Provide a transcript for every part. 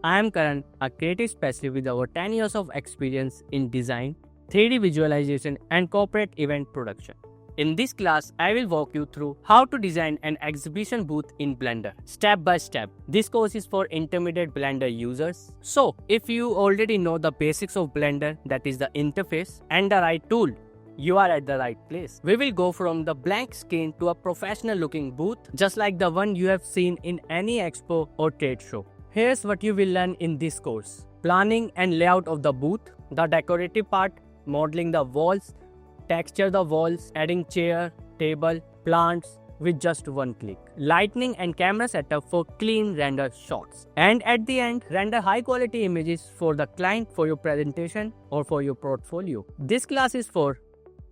I am Karan, a creative specialist with over 10 years of experience in design, 3D visualization, and corporate event production. In this class, I will walk you through how to design an exhibition booth in Blender, step by step. This course is for intermediate Blender users. So, if you already know the basics of Blender, that is the interface, and the right tool, you are at the right place. We will go from the blank screen to a professional looking booth, just like the one you have seen in any expo or trade show. Here's what you will learn in this course. Planning and layout of the booth, the decorative part, modeling the walls, texture the walls, adding chair, table, plants with just one click. Lighting and camera setup for clean render shots. And at the end, render high quality images for the client for your presentation or for your portfolio. This class is for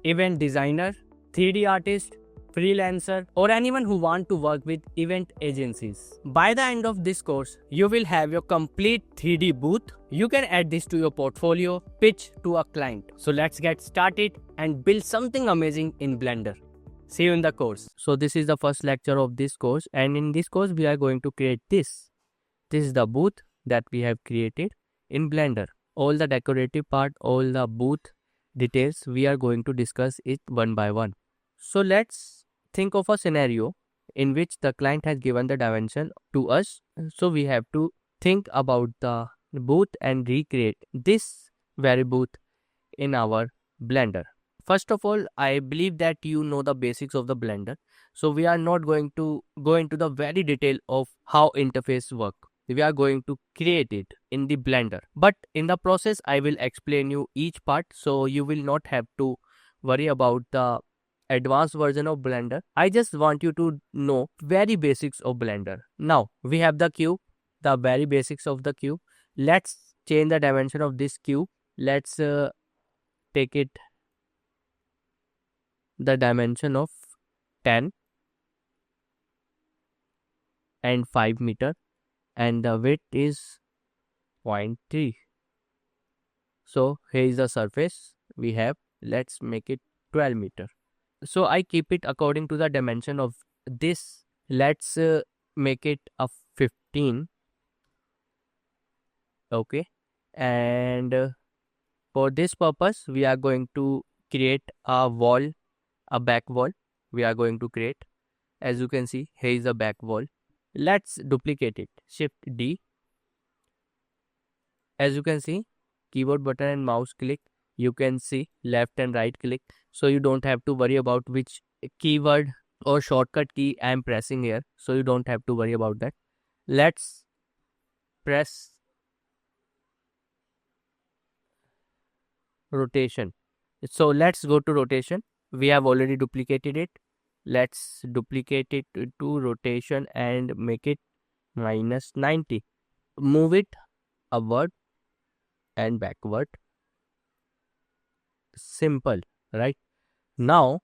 event designer, 3D artist, freelancer, or anyone who want to work with event agencies. By the end of this course, you will have your complete 3D booth. You can add this to your portfolio, pitch to a client. So let's get started and build something amazing in Blender. See you in the course. So this is the first lecture of this course, and in this course we are going to create this. This is the booth that we have created in Blender. All the decorative part, all the booth details, we are going to discuss it one by one. So let's think of a scenario in which the client has given the dimension to us. So we have to think about the booth and recreate this very booth in our Blender. First of all, I believe that you know the basics of the Blender. So we are not going to go into the very detail of how interface work. We are going to create it in the Blender. But in the process, I will explain you each part, so you will not have to worry about the advanced version of Blender. I just want you to know very basics of Blender. Now, we have the cube, the very basics of the cube. Let's change the dimension of this cube. Let's take it the dimension of 10 and 5 meter. And the width is 0.3. So here is the surface we have. Let's make it 12 meter. So I keep it according to the dimension of this. Let's make it a 15. Okay. And for this purpose, we are going to create a wall, a back wall. We are going to create. As you can see, here is the back wall. Let's duplicate it. Shift D. As you can see, keyboard button and mouse click. You can see left and right click. So you don't have to worry about which keyword or shortcut key I am pressing here. So you don't have to worry about that. Let's press rotation. So let's go to rotation. We have already duplicated it. Let's duplicate it to rotation and make it -90. Move it upward and backward. Simple, right? Now,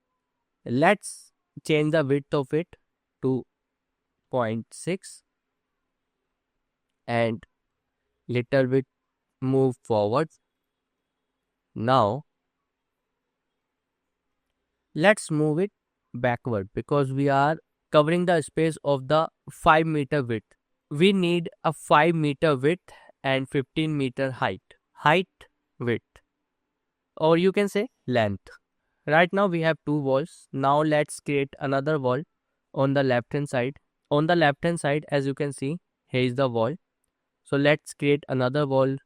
let's change the width of it to 0.6 and little bit move forward. Now, let's move it backward because we are covering the space of the 5 meter width. We need a 5 meter width and 15 meter height. Width, or you can say length. Right now we have two walls. Now let's create another wall on the left hand side. On the left hand side, as you can see, here is the wall. So let's create another wall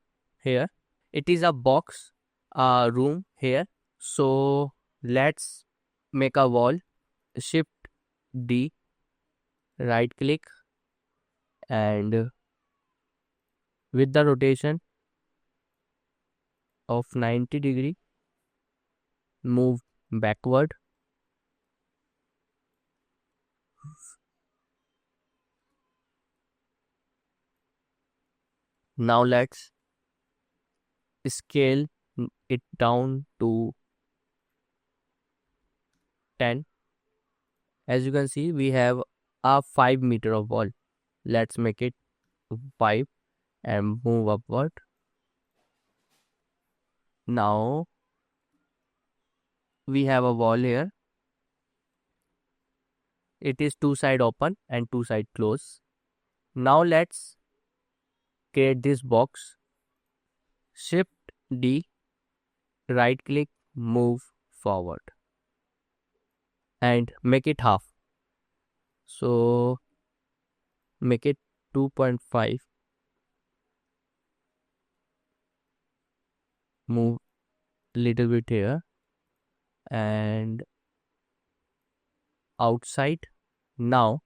here. It is a box, a room here. So let's make a wall. Shift D, right click, and with the rotation of 90 degree, move backward. Now let's scale it down to 10. As you can see, we have a 5 meter of wall. Let's make it 5 and move upward. Now we have a wall here. It is two side open and two side close. Now let's create this box. Shift D, right click, move forward and make it half. So make it 2.5. Move little bit here and outside. Now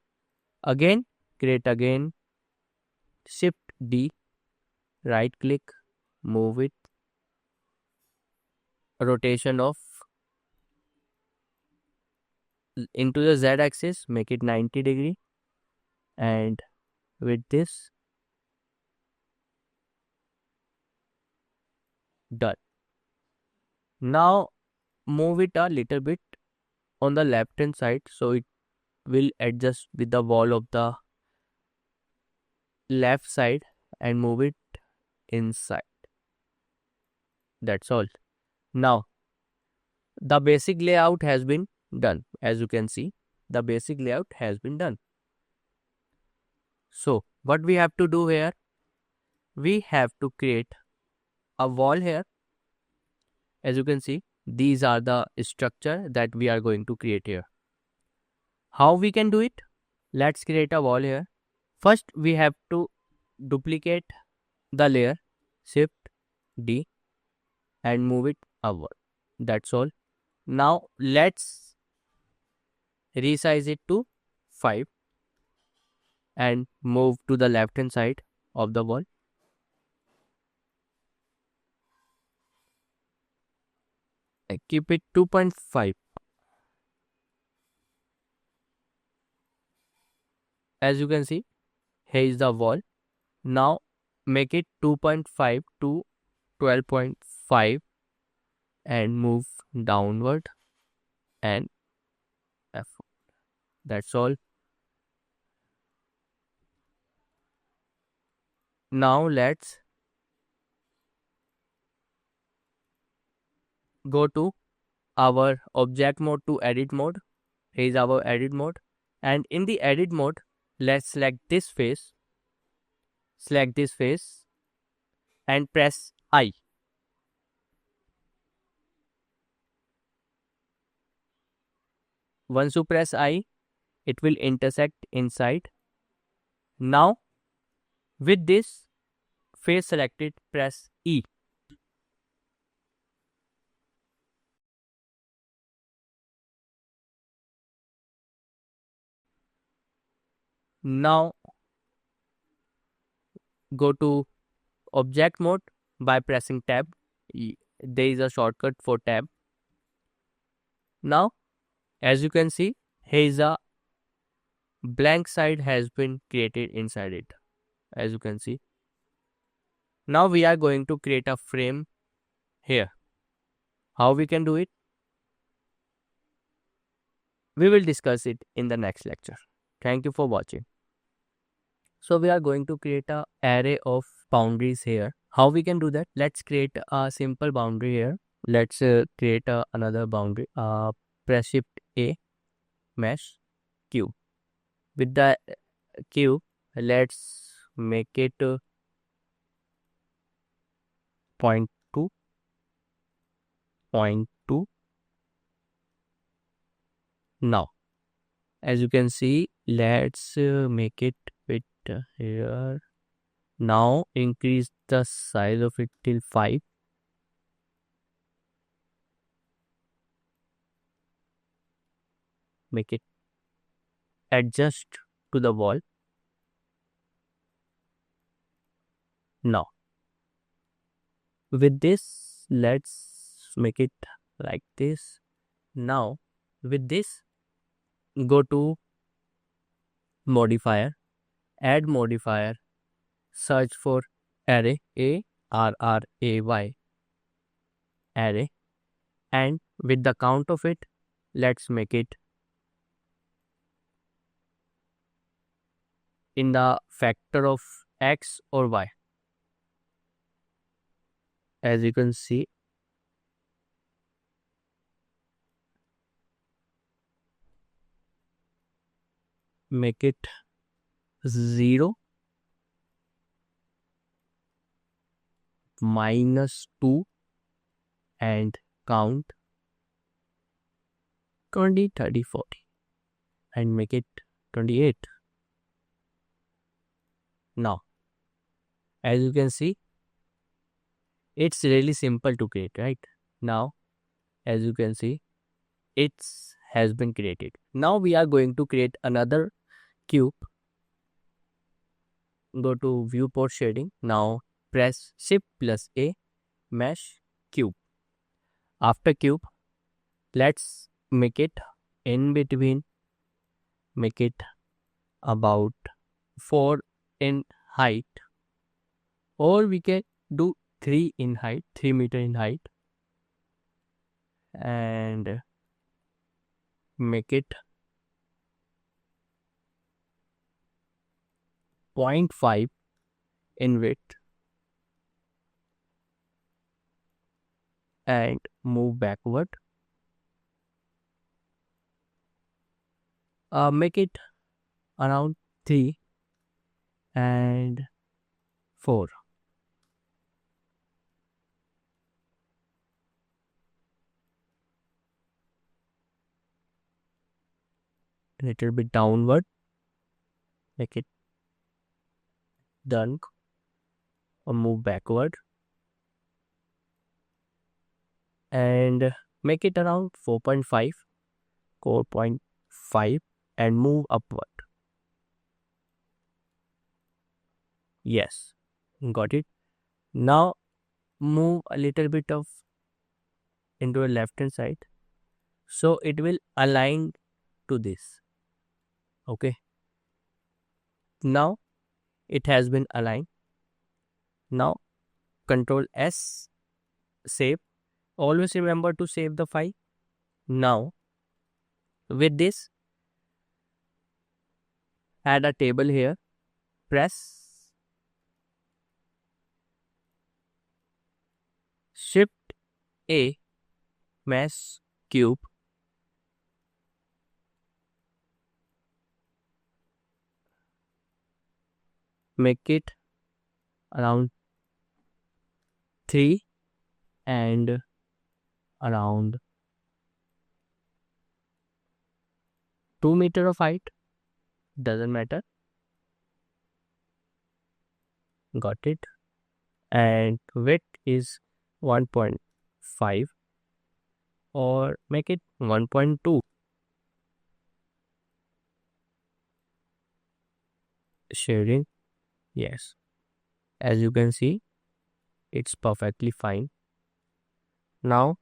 again create again, shift D, right click, move it, rotation of into the Z axis, make it 90 degree, and with this done. Now move it a little bit on the left hand side so it will adjust with the wall of the left side and move it inside. That's all. Now the basic layout has been done. As you can see, the basic layout has been done. So what we have to do here, we have to create a wall here. As you can see, these are the structure that we are going to create here. How we can do it? Let's create a wall here. First we have to duplicate the layer, shift D and move it upward. That's all. Now let's resize it to 5 and move to the left hand side of the wall. I keep it 2.5. As you can see, here is the wall. Now make it 2.5 to 12.5 and move downward and F. That's all. Now let's go to our object mode to edit mode. Here is our edit mode, and in the edit mode let's select this face, and press I. Once you press I, it will intersect inside. Now with this face selected, press E. Now go to object mode by pressing tab. There is a shortcut for tab. Now as you can see, here is a blank side has been created inside it. As you can see, now we are going to create a frame here. How we can do it? We will discuss it in the next lecture. Thank you for watching. So we are going to create a array of boundaries here. How we can do that? Let's create a simple boundary here. Let's create another boundary. Press shift A, mesh, cube. With the cube, let's make it 0.2, 0.2. Now as you can see, let's make it with here. Now increase the size of it till 5. Make it adjust to the wall. Now with this, let's make it like this. Now with this, go to modifier, add modifier, search for array, ARRAY, array, and with the count of it, let's make it in the factor of X or Y. As you can see, make it 0, -2 and count 20, 30, 40 and make it 28. Now, as you can see, it's really simple to create, right? Now, as you can see, it has been created. Now we are going to create another cube. Go to viewport shading. Now press Shift plus A, mesh cube. After cube, let's make it in between, make it about 4 in height, or we can do 3 in height, 3 meter in height, and make it 0.5 in width and move backward. Make it around 3 and 4. A little bit downward. Make it done, or move backward and make it around 4.5, 4.5 and move upward. Yes, got it. Now move a little bit of into a left hand side, so it will align to this. Okay, now it has been aligned. Now Control S, save. Always remember to save the file. Now with this, add a table here. Press Shift A, mesh cube. Make it around 3 and around 2 meter of height. Doesn't matter. Got it. And width is 1.5 or make it 1.2. Shading. Yes. As you can see, it's perfectly fine. Now,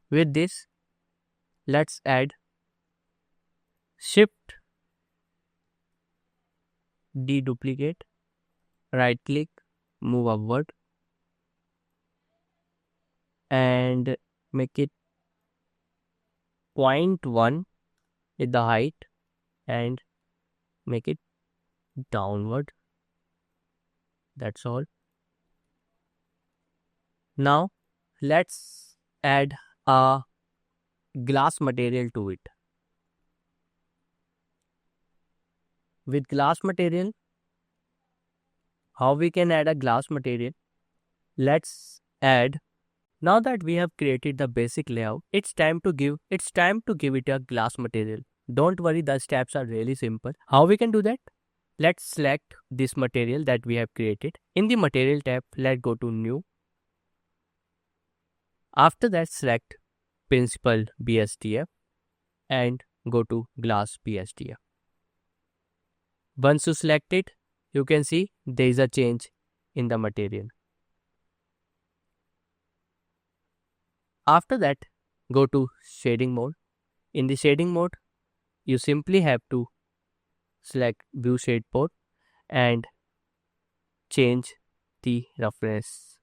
with this, let's add Shift deduplicate, right click, move upward and make it 0.1 with the height and make it downward. That's all. Now let's add a glass material to it. With glass material, how we can add a glass material? Let's add. Now that we have created the basic layout, it's time to give it a glass material. Don't worry, the steps are really simple. How we can do that? Let's select this material that we have created. In the material tab, let's go to new. After that, select principal BSDF and go to glass BSDF. Once you select it, you can see there is a change in the material. After that, go to shading mode. In the shading mode, you simply have to select view shade port and change the roughness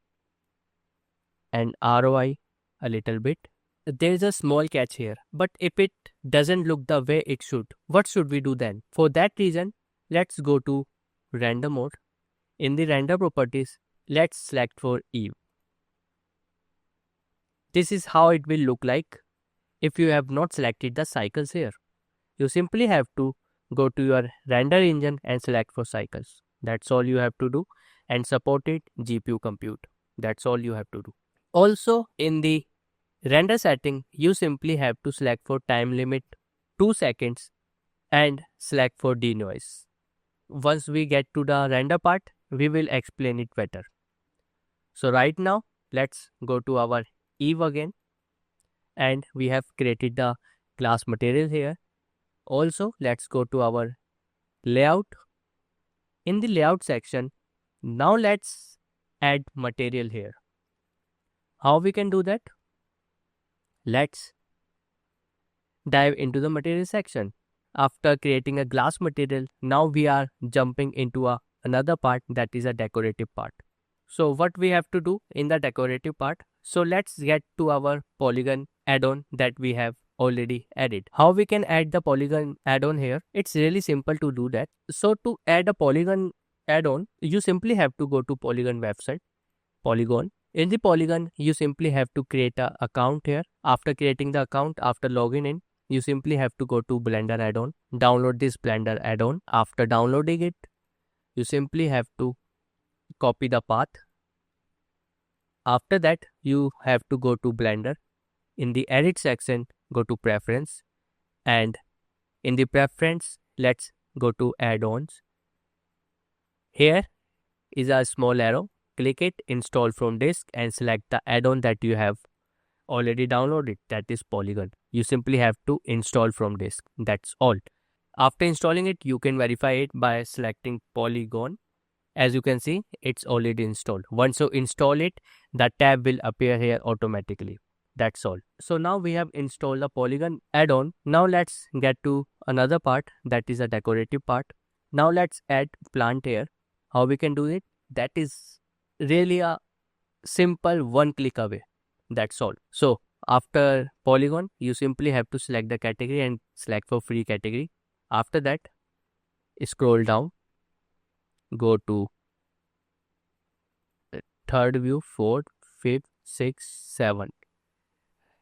and ROI a little bit. There is a small catch here, but if it doesn't look the way it should, what should we do then? For that reason, let's go to render mode. In the render properties, let's select for Eve. This is how it will look like if you have not selected the cycles here. You simply have to go to your render engine and select for cycles. That's all you have to do. And supported GPU compute. That's all you have to do. Also, in the render setting, you simply have to select for time limit 2 seconds and select for denoise. Once we get to the render part, we will explain it better. So right now, let's go to our Eve again, and we have created the class material here. Also, let's go to our layout. In the layout section, now let's add material here. How we can do that? Let's dive into the material section. After creating a glass material, now we are jumping into another part, that is a decorative part. So what we have to do in the decorative part? So let's get to our polygon add-on that we have already added. How we can add the polygon add-on here? It's really simple to do that. So to add a polygon add-on, you simply have to go to Polygon website, Polygon. In the Polygon, you simply have to create an account here. After creating the account, after logging in, you simply have to go to Blender add-on, download this Blender add-on. After downloading it, you simply have to copy the path. After that, you have to go to Blender. In the edit section, go to preference, and in the preference, let's go to add-ons. Here is a small arrow. Click it, install from disk, and select the add-on that you have already downloaded, that is Polygon. You simply have to install from disk. That's all. After installing it, you can verify it by selecting Polygon. As you can see, it's already installed. Once you install it, the tab will appear here automatically. That's all. So now we have installed the Polygon add-on. Now let's get to another part, that is a decorative part. Now let's add plant here. How we can do it? That is really a simple one click away. That's all. So after Polygon, you simply have to select the category and select for free category. After that, scroll down, go to third view, fourth, fifth, sixth, seventh.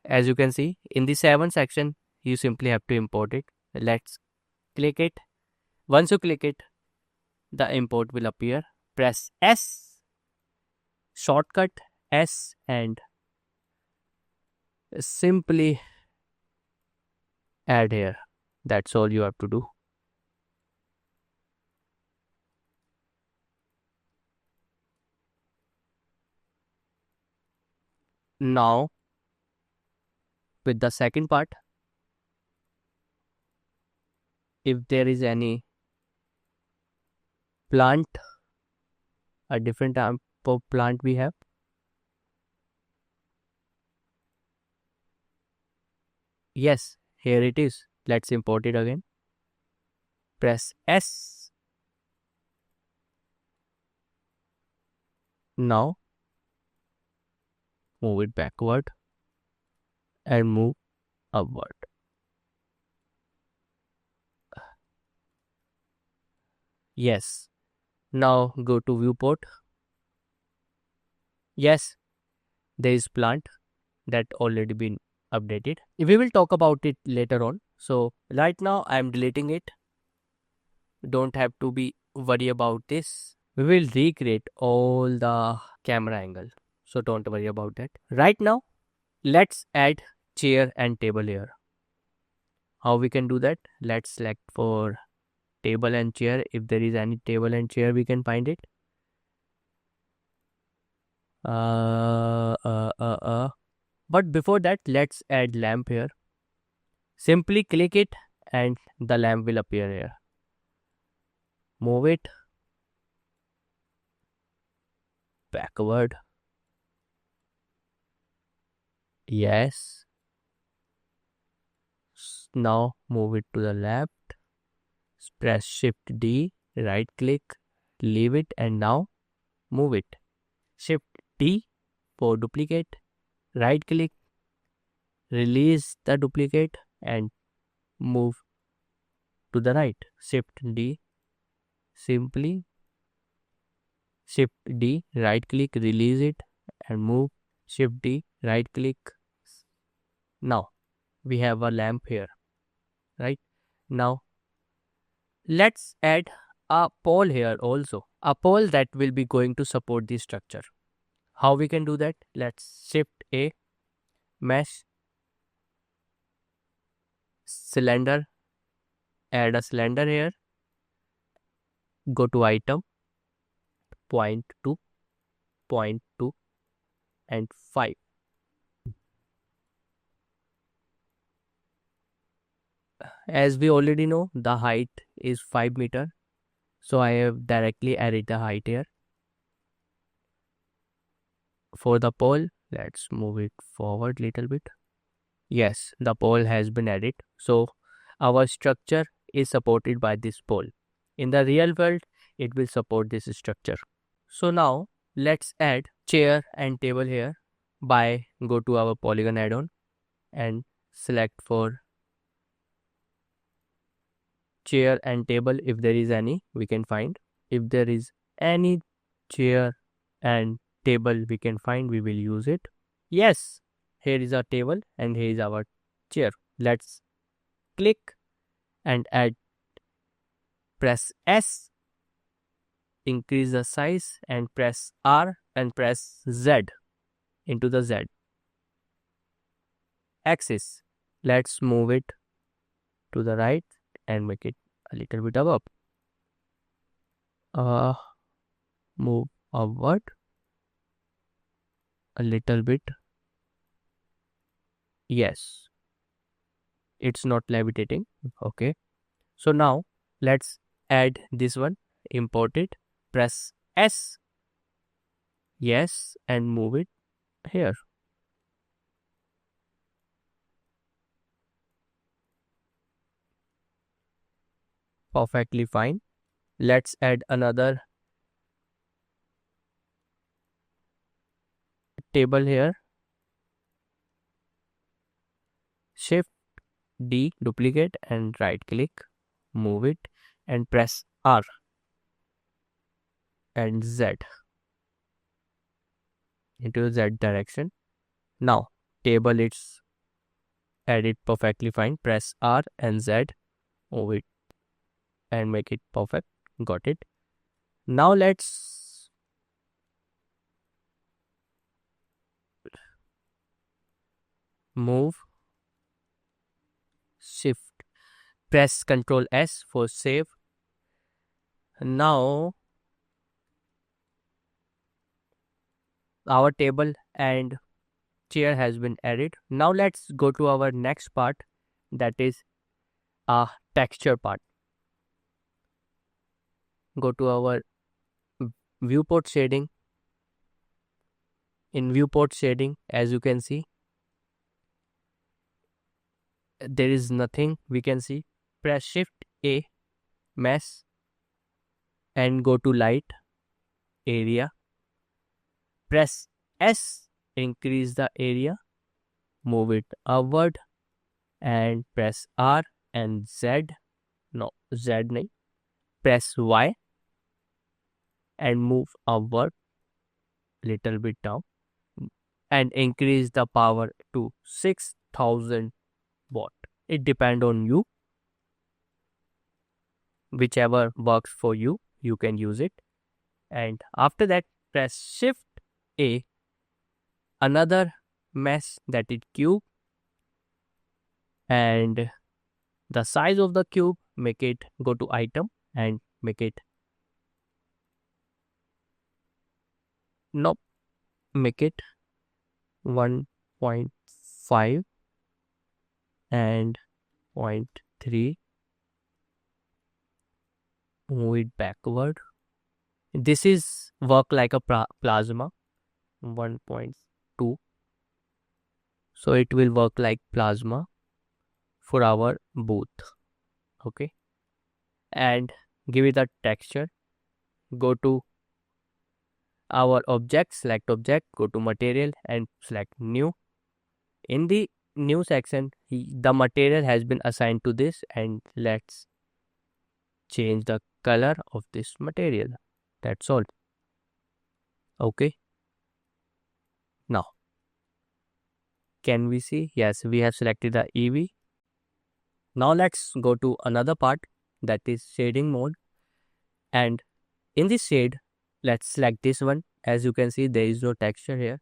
As you can see, in the 7 section, you simply have to import it. Let's click it. Once you click it, the import will appear. Press S, shortcut S, and simply add here. That's all you have to do. Now, with the second part, if there is any plant, a different type of plant we have. Yes, here it is. Let's import it again. Press S. Now, move it backward and move upward. Yes. Now go to viewport. Yes, there is plant that already been updated. We will talk about it later on. So right now I am deleting it. Don't have to be worry about this. We will recreate all the camera angle. So don't worry about that. Right now, let's add chair and table here. How we can do that? Let's select for table and chair. If there is any table and chair, we can find it. But before that, let's add lamp here. Simply click it and the lamp will appear here. Move it backward. Yes. Now move it to the left. Press Shift D, right click, leave it, and now move it. Shift D for duplicate, right click, release the duplicate and move to the right. Shift D, simply Shift D, right click, release it and move. Shift D, right click. Now we have a lamp here, right? Now let's add a pole here also, a pole that will be going to support the structure. How we can do that? Let's shift A, mesh, cylinder, add a cylinder here, go to item, point 2, point 2 and 5. As we already know, the height is 5 meter. So I have directly added the height here. For the pole, let's move it forward little bit. Yes, the pole has been added. So our structure is supported by this pole. In the real world, it will support this structure. So now let's add chair and table here by go to our polygon add-on and select for chair and table. If there is any, we can find. If there is any chair and table we can find, we will use it. Yes, here is our table and here is our chair. Let's click and add, press S, increase the size and press R and press Z into the Z axis. Let's move it to the right and make it a little bit above. Move upward a little bit. Yes, it's not levitating. Okay, so now let's add this one, import it, press S, yes, and move it here. Perfectly fine. Let's add another table here. Shift D, duplicate and right click, move it and press R and Z into Z direction. Now table it's added perfectly fine. Press R and Z, move it and make it perfect. Got it. Now let's move, shift, press Ctrl S for save. Now our table and chair has been added. Now let's go to our next part, that is a texture part. Go to our viewport shading. In viewport shading, as you can see, there is nothing we can see. Press Shift A, mesh, and go to light area. Press S, increase the area, move it upward and press R and Z. No, Z nahi. Press Y and move upward little bit down and increase the power to 6000 watt. It depends on you. Whichever works for you, you can use it. And after that, press Shift A, another mesh, that is cube, and the size of the cube, make it, go to item and make it, nope, make it 1.5 and 0.3, move it backward. This is work like a plasma, 1.2, so it will work like plasma for our booth. Okay, and give it a texture. Go to our object, select object, go to material and select new. In the new section, the material has been assigned to this, and let's change the color of this material. That's all. Okay, now can we see? Yes, we have selected the EV. Now let's go to another part, that is shading mode. And in this shade, let's select this one. As you can see, there is no texture here.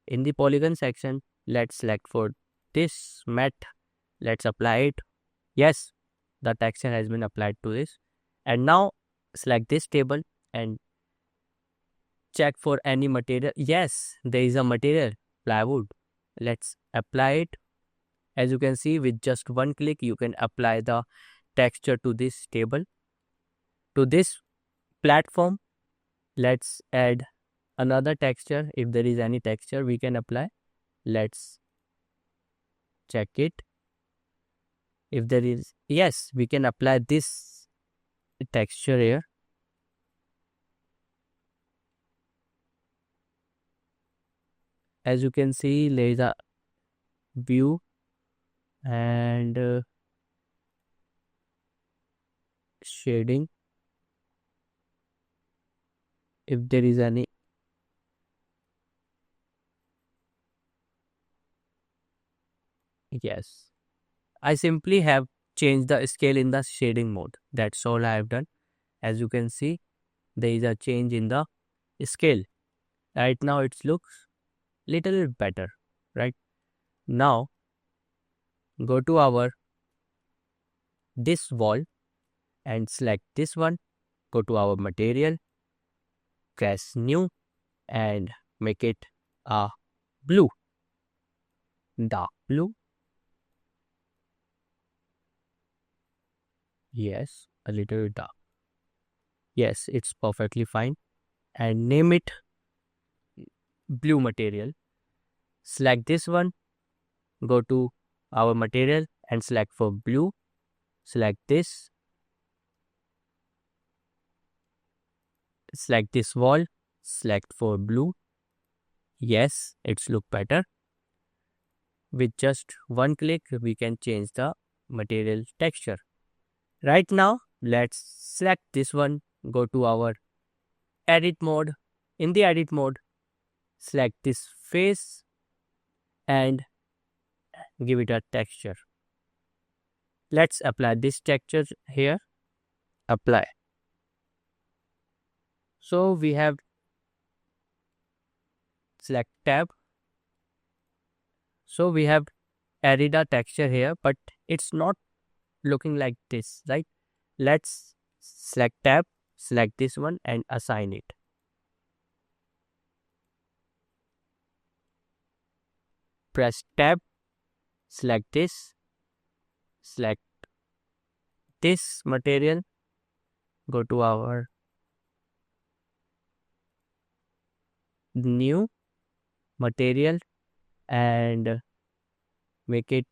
In the polygon section, let's select for this matte. Let's apply it. Yes, the texture has been applied to this. And now select this table and check for any material. Yes, there is a material, plywood. Let's apply it. As you can see, with just one click, you can apply the texture to this table. To this platform, let's add another texture. If there is any texture, we can apply. Let's check it. If there is, yes, we can apply this texture here. As you can see, there is a view and shading. If there is any, yes, I simply have changed the scale in the shading mode. That's all I have done. As you can see, there is a change in the scale. Right now it looks little bit better, right? Now go to our this wall and select this one. Go to our material, press new and make it a blue, dark blue. Yes, a little dark. Yes, it's perfectly fine. And name it blue material. Select this one, go to our material and select for blue. Select this. Select this wall. Select for blue. Yes, it's look better. With just one click, we can change the material texture. Right now, let's select this one. Go to our edit mode. In the edit mode, select this face and give it a texture. Let's apply this texture here. Apply. So we have select tab. So we have added a texture here, but it's not looking like this, right? Let's select tab, select this one and assign it. Press tab, select this, select this material, go to our new material and make it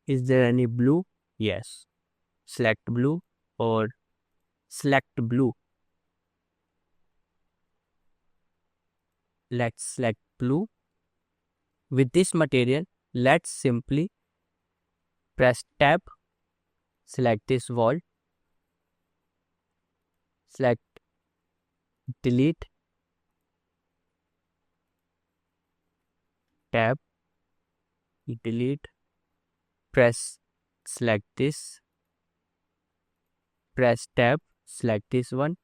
is there any blue? Yes. Select blue or select blue. Let's select blue. With this material, let's simply press tab, select this wall, select delete, tab, delete, press select this, press tab, select this one.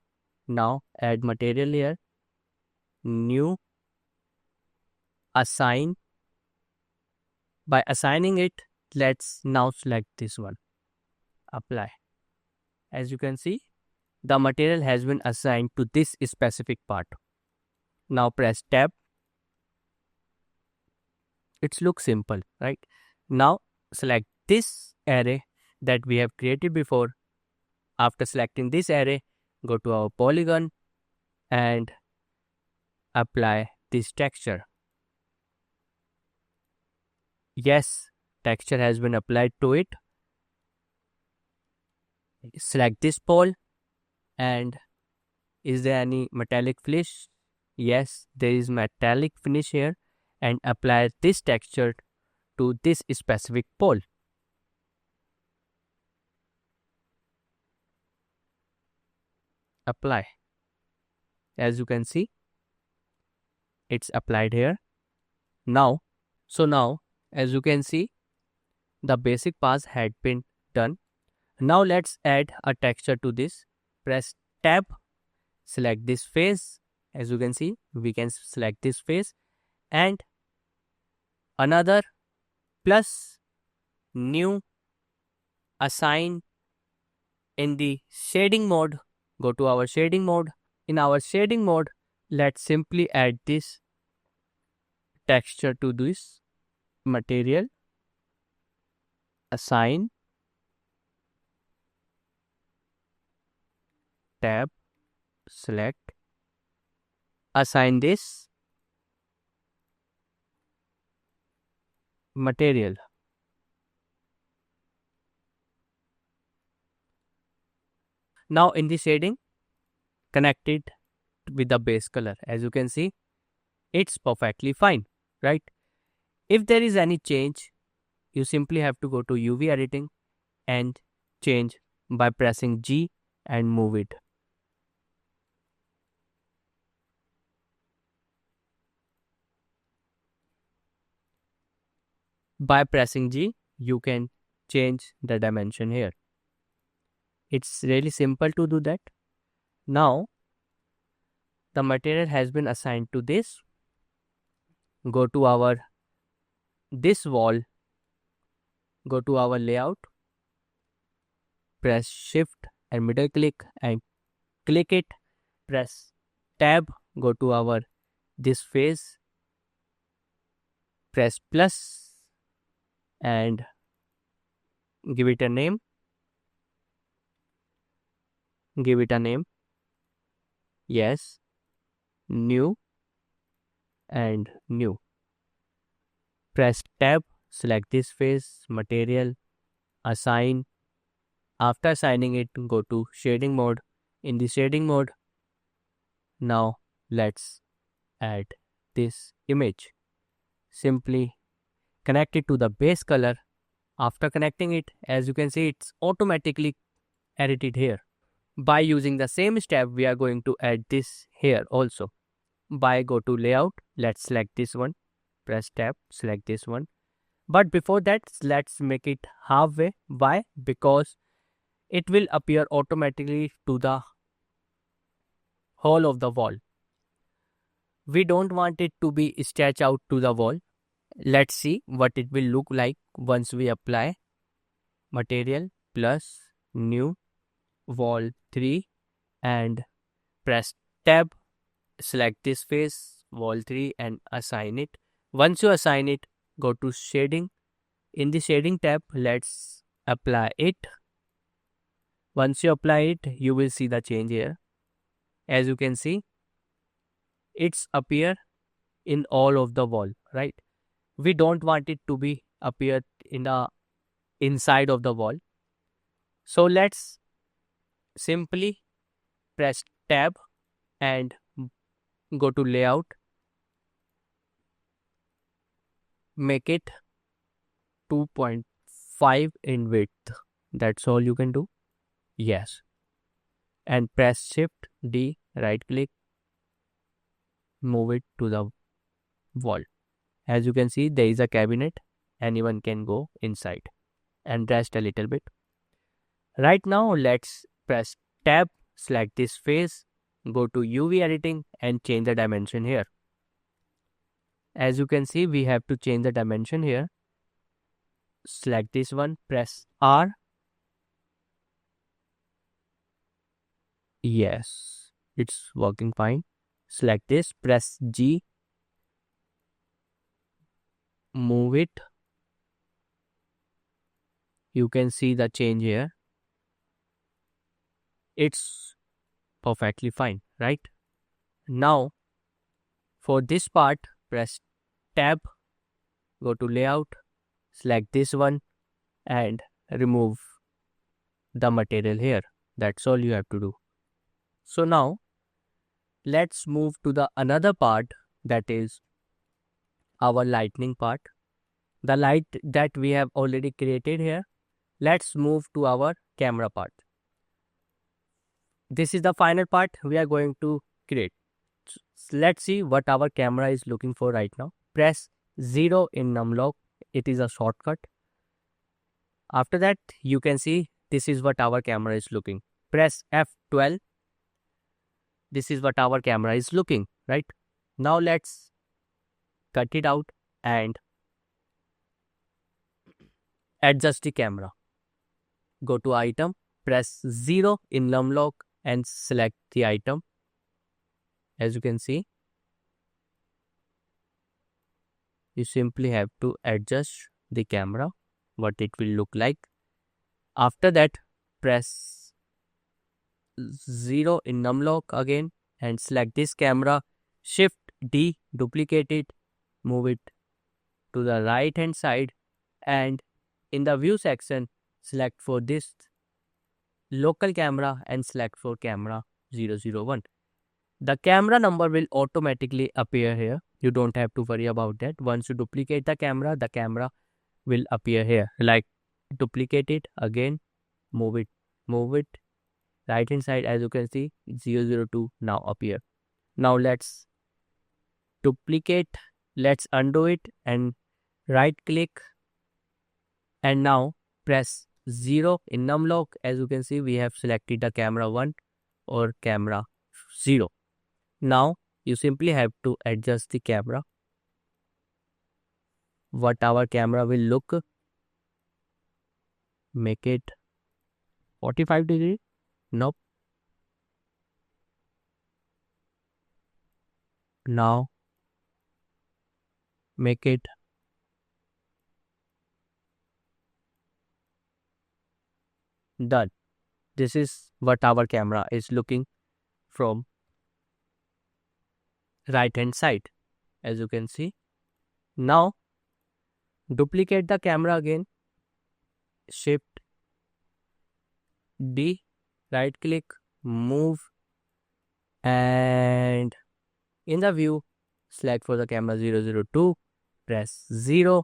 Now add material here, new, assign. By assigning it, let's now select this one, apply. As you can see, the material has been assigned to this specific part. Now press tab. It looks simple, right? Now select this array that we have created before. After selecting this array, go to our polygon and apply this texture. Yes, texture has been applied to it. Select this pole and is there any metallic finish? Yes, there is metallic finish here and apply this texture to this specific pole. Apply. As you can see, it's applied here. Now as you can see, the basic pass had been done. Now let's add a texture to this. Press tab, select this face. As you can see, we can select this face and another plus new, assign. In the shading mode, go to our shading mode. In our shading mode, let's simply add this texture to this material. Assign, tab, select, assign this material. Now in the shading, connect it with the base color. As you can see, it's perfectly fine, right? If there is any change, you simply have to go to UV editing and change by pressing G and move it. By pressing G, you can change the dimension here. It's really simple to do that. Now, the material has been assigned to this. Go to our this wall, go to our layout, press shift and middle click and click it, press tab, go to our this face, press plus and give it a name. Give it a name. Yes. New and new. Press tab, select this face, material, assign. After assigning it, go to shading mode. In the shading mode, now let's add this image. Simply connect it to the base color. After connecting it, as you can see, it's automatically edited here. By using the same step, we are going to add this here also. By go to layout, let's select this one, press tab, select this one. But before that, let's make it halfway. Why? Because it will appear automatically to the whole of the wall. We don't want it to be stretched out to the wall. Let's see what it will look like once we apply material plus new wall 3 and press tab, select this face, wall 3 and assign it. Once you assign it, go to shading. In the shading tab, let's apply it. Once you apply it, you will see the change here. As you can see, it's appear in all of the wall, right? We don't want it to be appear in the inside of the wall. So let's simply press tab and go to layout. Make it 2.5 in width. That's all you can do. Yes. And press shift D, right click, move it to the wall. As you can see, there is a cabinet. Anyone can go inside and rest a little bit. Right now, let's press tab, select this face, go to UV editing and change the dimension here. As you can see, we have to change the dimension here. Select this one, press R. Yes, it's working fine. Select this, press G, move it. You can see the change here. It's perfectly fine, right? Now, for this part, press tab, go to layout, select this one and remove the material here. That's all you have to do. So now, let's move to the another part, that is our lightning part. The light that we have already created here. Let's move to our camera part. This is the final part we are going to create. let's see what our camera is looking for right now. Press 0 in numlock. It is a shortcut. After that, you can see this is what our camera is looking. Press F12. This is what our camera is looking, right? Now let's cut it out and adjust the camera. Go to item, press 0 in numlock and select the item. As you can see, you simply have to adjust the camera, what it will look like. After that, press 0 in numlock again and select this camera. Shift D, duplicate it, move it to the right hand side, and in the view section, select for this local camera and select for camera 001. The camera number will automatically appear here. You don't have to worry about that. Once you duplicate the camera will appear here. Like duplicate it again, move it, right hand side. As you can see, 002 now appear. Now let's duplicate, let's undo it and right click, and now press 0 in numlock. As you can see, we have selected the camera 1 or camera 0. Now you simply have to adjust the camera, what our camera will look. Make it 45 degree. Nope. Now make it done. This is what our camera is looking from right hand side, as you can see. Now duplicate the camera again, shift D, right click, move, and in the view, select for the camera 002, press 0,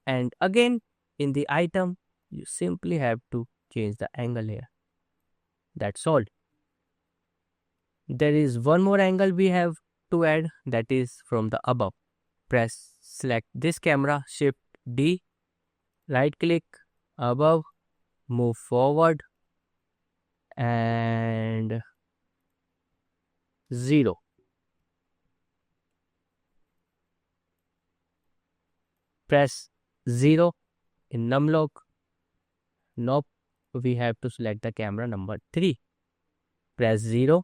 and again in the item, you simply have to change the angle here. That's all. There is one more angle we have to add, that is from the above. Select this camera, shift D, right click, above, move forward, and 0. Press 0 in numlock. Nope, we have to select the camera number 3. Press 0.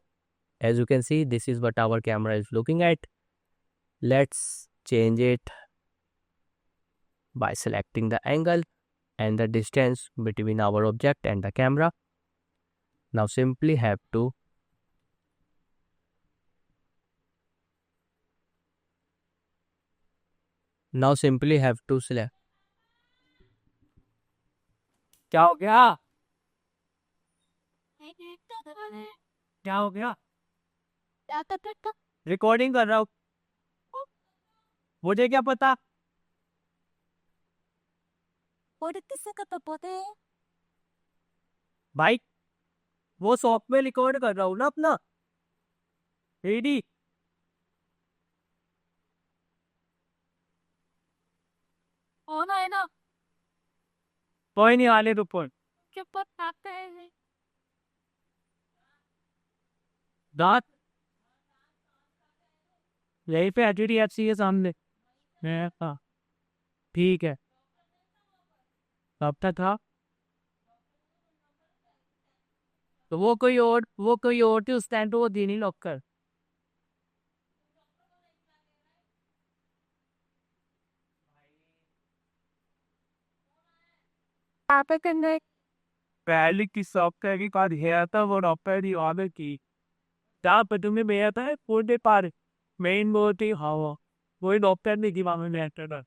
As you can see, this is what our camera is looking at. Let's change it by selecting the angle and the distance between our object and the camera. Now simply have to select. क्या हो गया? क्या हो गया? Recording कर रहा हूँ, मुझे क्या पता? भाई वो सॉफ्टवेयर रिकॉर्ड कर रहा हूँ ना अपना, रेडी? होना है ना, कोई नहीं, आने दो फोन। दांत यहीं पे HDFC के सामने। हाँ ठीक है, कब तक था? तो वो कोई और थी उस टाइम, तो वो दी नहीं लॉक कर। पहले की सॉफ्टवेयर की बात है था, वो डॉक्टर ही ऑर्डर की जहाँ पर तुम्हें मेरा था पूरे पार मेन वो थी। हाँ वही डॉक्टर ने की मांगे में था,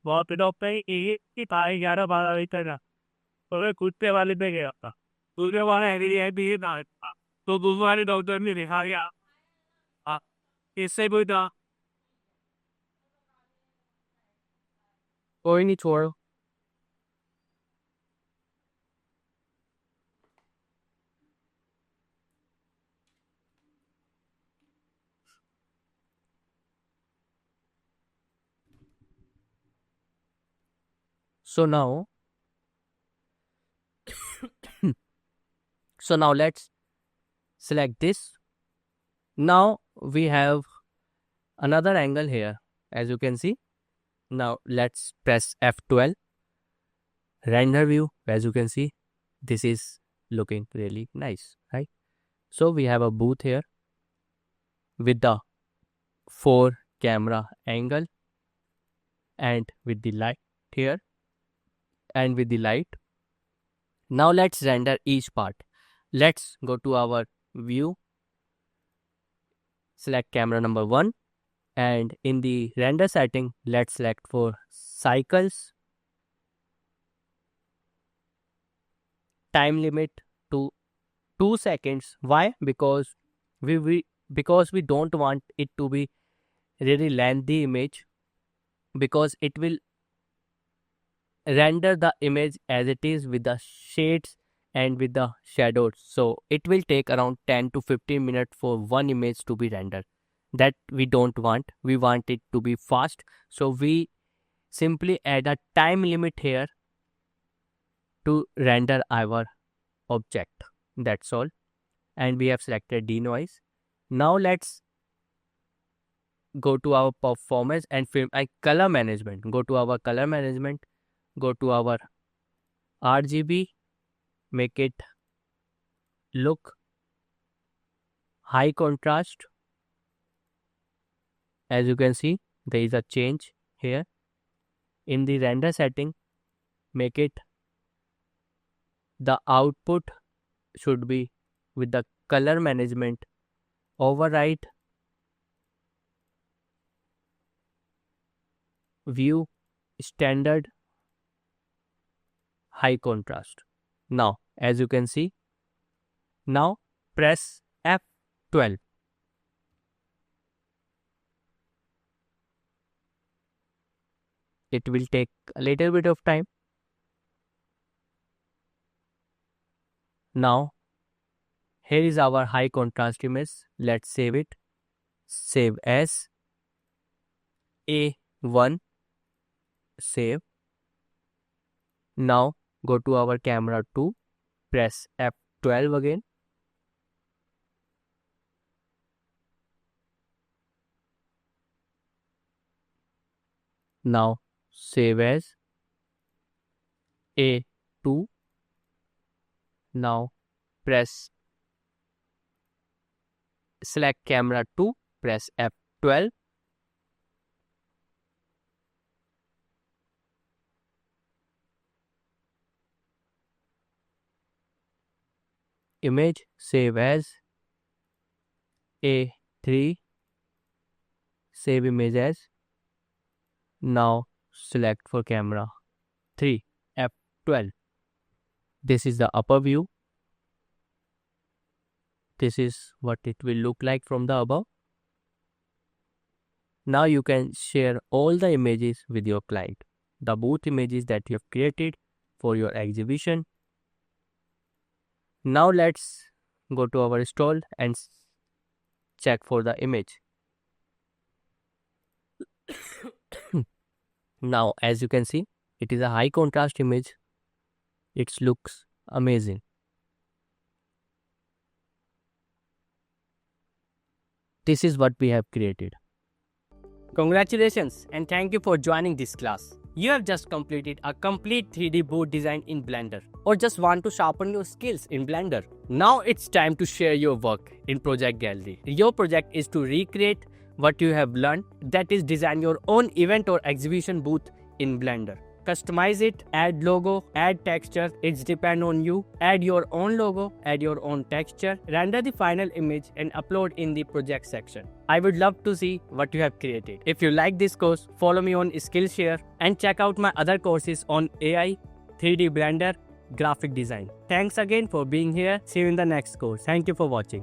वहाँ पे डॉक्टर एक की 11-12 बजे तक और मैं कुत्ते वाले पे गया था, दूसरे वाले है भी ना था, तो दूसरे वाले डॉक्टर ने लिखा गया। हाँ, इससे कोई था, कोई नहीं, छोड़ो। So now let's select this. Now we have another angle here, as you can see. Now let's press F12. Render view, as you can see, this is looking really nice, right? So we have a booth here with the 4 camera angle and with the light here and with the light. Now let's render each part. Let's go to our view, select camera number 1, and in the render setting, let's select for cycles, time limit to 2 seconds. Why? Because we don't want it to be really lengthy image, because it will render the image as it is with the shades and with the shadows. So it will take around 10 to 15 minutes for one image to be rendered. That we don't want. We want it to be fast. So we simply add a time limit here to render our object. That's all. And we have selected denoise. Now let's go to our performance and film and color management. Go to our color management. Go to our RGB. Make it look high contrast. As you can see, there is a change here. In the render setting, make it the output should be with the color management. Override view standard high contrast. Now, as you can see, now press F12. It will take a little bit of time. Now, here is our high contrast image. Let's save it. Save as A1. Save. Now, go to our camera 2. Press F12 again. Now, save as A2. Now, select camera 2, press F12. Image, save as A3. Save image as. Now, select for camera 3, F12. This is the upper view. This is what it will look like from the above. Now you can share all the images with your client, the booth images that you have created for your exhibition. Now let's go to our install and check for the image. Now, as you can see, it is a high contrast image. It looks amazing. This is what we have created. Congratulations and thank you for joining this class. You have just completed a complete 3D board design in Blender, or just want to sharpen your skills in Blender. Now it's time to share your work in Project Gallery. Your project is to recreate what you have learned, that is design your own event or exhibition booth in Blender. Customize it, add logo, add texture, it's depend on you. Add your own logo, add your own texture, render the final image and upload in the project section. I would love to see what you have created. If you like this course, follow me on Skillshare and check out my other courses on AI, 3D Blender, graphic design. Thanks again for being here. See you in the next course. Thank you for watching.